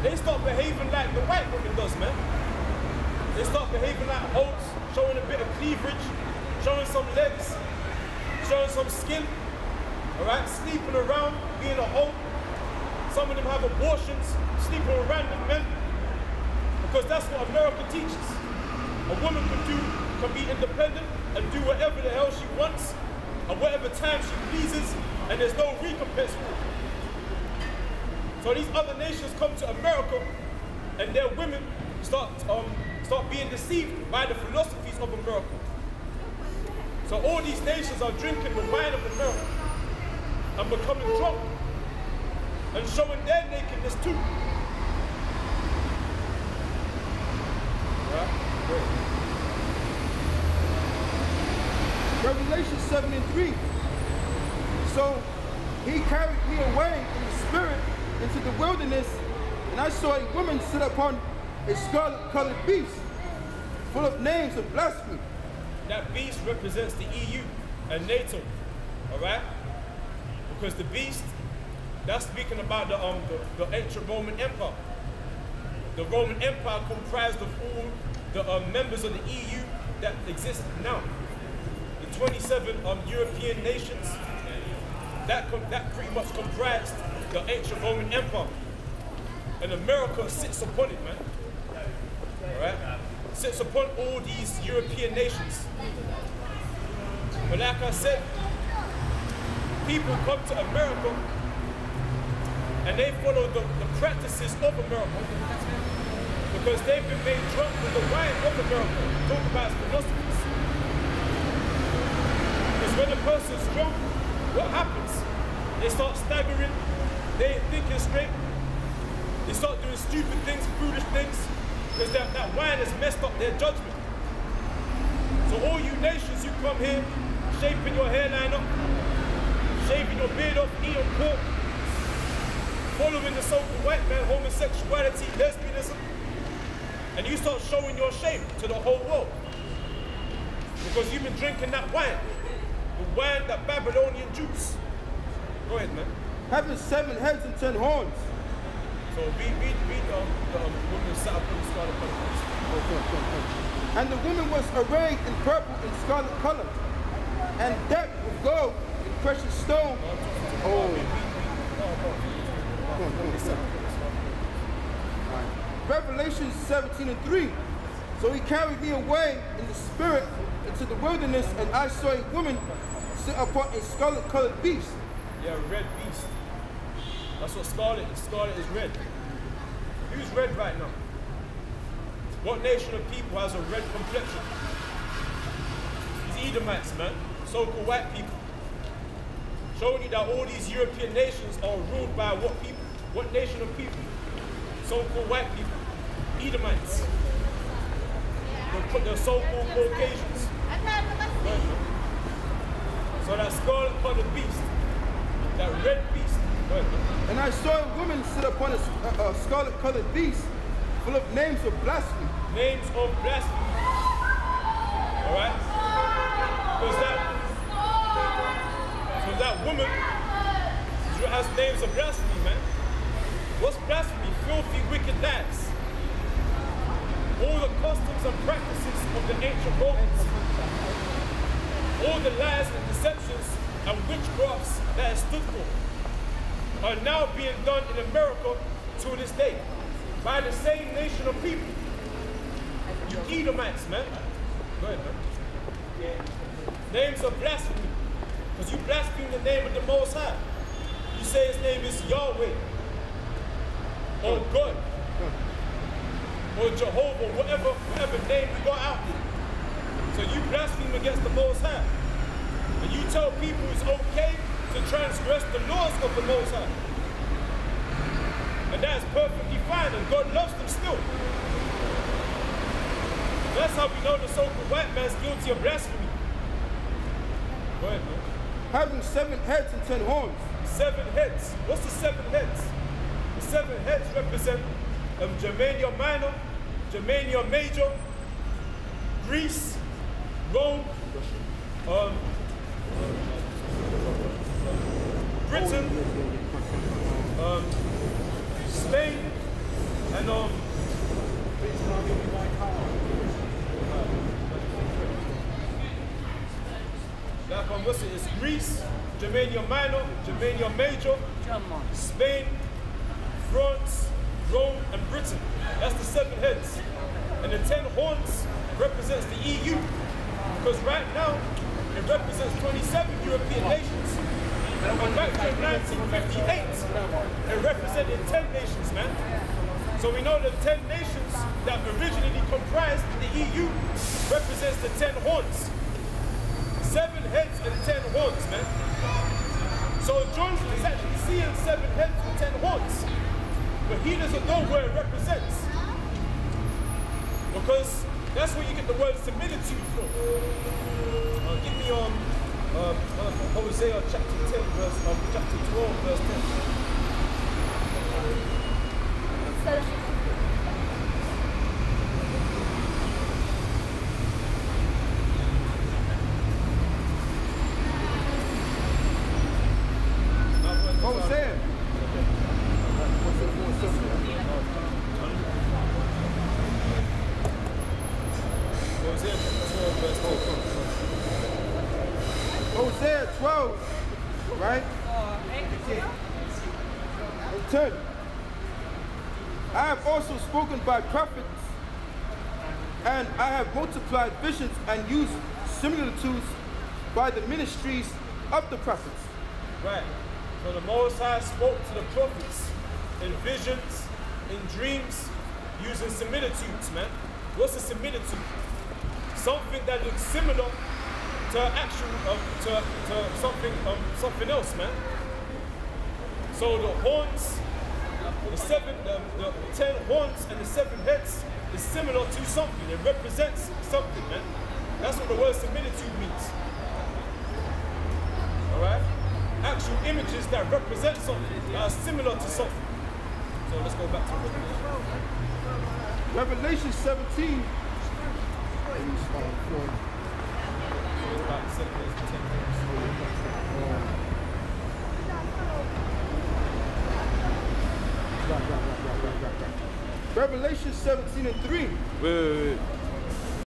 they start behaving like the white woman does, man. They start behaving like hoes, showing a bit of cleavage, showing some legs, showing some skin, all right? Sleeping around, being a hoe. Some of them have abortions, sleeping with random men, because that's what America teaches. A woman can be independent and do whatever the hell she wants, at whatever time she pleases, and there's no recompense for it. So these other nations come to America, and their women start being deceived by the philosophies of America. So all these nations are drinking the wine of America and becoming drunk and showing their nakedness too. Right? Revelation 7:3. So he carried me away in the spirit into the wilderness, and I saw a woman sit upon a scarlet-colored beast, full of names of blasphemy. That beast represents the EU and NATO, all right? Because the beast, that's speaking about the ancient Roman Empire. The Roman Empire comprised of all the members of the EU that exist now. The 27 European nations, that pretty much comprised the ancient Roman Empire. And America sits upon it, man. All right? Sits upon all these European nations. But like I said, people come to America and they follow the practices of America because they've been made drunk with the wine of America. Talk about philosophies. Because when a person's drunk, what happens? They start staggering, they ain't thinking straight, they start doing stupid things, foolish things, because that wine has messed up their judgment. So all you nations, you come here, shaping your hairline up, shaving your beard off, eating pork, following the so-called white man, homosexuality, lesbianism, and you start showing your shame to the whole world. Because you've been drinking that wine, the wine, that Babylonian juice. Go ahead, man. Having 7 heads and 10 horns. So read the woman sat up in the scarlet color. And the woman was arrayed in purple and scarlet color, and decked with gold and precious stone. Revelation 17:3. So he carried me away in the spirit into the wilderness, and I saw a woman sit upon a scarlet-colored beast. Yeah, red beast. That's what scarlet is. Scarlet is red. Who's red right now? What nation of people has a red complexion? These Edomites, man. So-called white people. Showing you that all these European nations are ruled by what people? What nation of people? So-called white people. Edomites. The so-called Caucasians. So that scarlet-colored beast, that red beast. And I saw a woman sit upon a scarlet-colored beast, full of names of blasphemy. Names of blasphemy. All right. Because that woman has names of blasphemy, man. What's blasphemy? Filthy, wicked lies. All the customs and practices of the ancient Romans. All the lies and deceptions and witchcrafts that it stood for are now being done in America to this day by the same nation of people. You Edomites, man. Go ahead, man. Names of blasphemy. Because you blaspheme the name of the Most High. You say his name is Yahweh, or God, or Jehovah, whatever name you got out there. So you blaspheme against the Most High. And you tell people it's okay to transgress the laws of the Most High. And that is perfectly fine, and God loves them still. That's how we know the so-called white man's guilty of blasphemy. Go ahead, man. Having 7 heads and 10 horns. 7 heads. What's the 7 heads? The 7 heads represent Germania Minor, Germania Major, Greece, Rome, Britain, Spain, what's it? It's Greece, Germania Minor, Germania Major, Spain, France, Rome, and Britain. That's the 7 heads. And the 10 horns represents the EU. Because right now, it represents 27 European nations. And back in 1958, it represented 10 nations, man. So we know the 10 nations that originally comprised the EU represents the 10 horns. 7 heads and 10 horns, man. So John is actually seeing 7 heads and 10 horns. But he doesn't know where it represents. Because that's where you get the word similitude from. Give me Hosea chapter 10, chapter 12, verse 10. Hosea. Hosea 12, right? 10. I have also spoken by prophets, and I have multiplied visions and used similitudes by the ministries of the prophets. Right. So the Most High spoke to the prophets in visions, in dreams, using similitudes, man. What's a similitude? Something that looks similar to something else, man. So the horns, the 10 horns and the 7 heads is similar to something. It represents something, man. That's what the word similitude means. All right? Actual images that represent something, that are similar to something. So let's go back to Revelation. Revelation 17. Revelation 17 and 3. Wait.